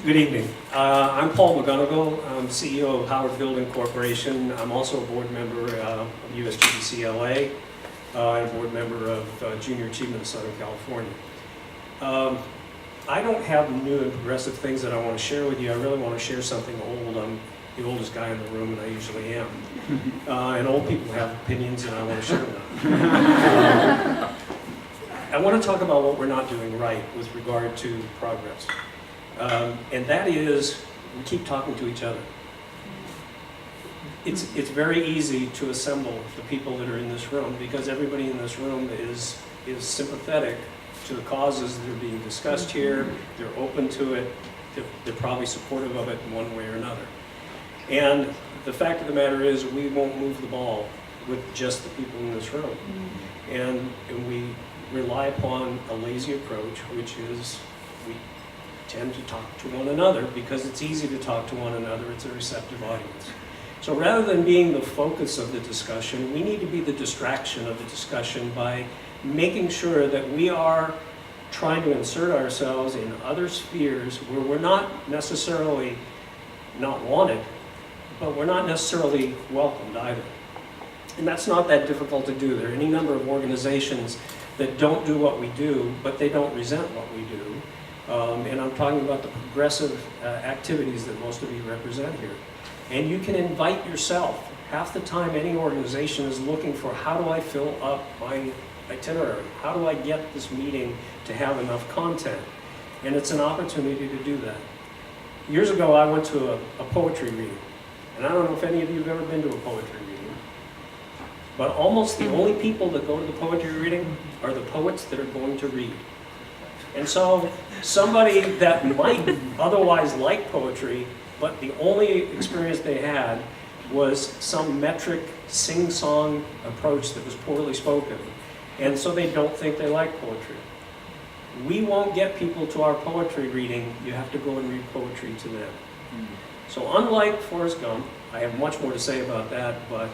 Good evening. I'm Paul McGunnigle. I'm CEO of Howard Building Corporation. I'm also a board member of USGBC LA and a board member of Junior Achievement of Southern California. I don't have new and progressive things that I want to share with you. I really want to share something old. I'm the oldest guy in the room, and I usually am. And old people have opinions, and I want to share them. I want to talk about what we're not doing right with regard to progress. And that is, we keep talking to each other. It's very easy to assemble the people that are in this room because everybody in this room is sympathetic to the causes that are being discussed here. They're open to it. They're probably supportive of it in one way or another. And the fact of the matter is we won't move the ball with just the people in this room. And we rely upon a lazy approach, which is we tend to talk to one another because it's easy to talk to one another. It's a receptive audience. So rather than being the focus of the discussion, we need to be the distraction of the discussion by making sure that we are trying to insert ourselves in other spheres where we're not necessarily not wanted, but we're not necessarily welcomed either. And that's not that difficult to do. There are any number of organizations that don't do what we do, but they don't resent what we do. And I'm talking about the progressive activities that most of you represent here. And you can invite yourself. Half the time any organization is looking for how do I fill up my itinerary? How do I get this meeting to have enough content? And it's an opportunity to do that. Years ago I went to a poetry reading. And I don't know if any of you have ever been to a poetry reading. But almost the only people that go to the poetry reading are the poets that are going to read. And so somebody that might otherwise like poetry, but the only experience they had was some metric sing-song approach that was poorly spoken. And so they don't think they like poetry. We won't get people to our poetry reading. You have to go and read poetry to them. So unlike Forrest Gump, I have much more to say about that, but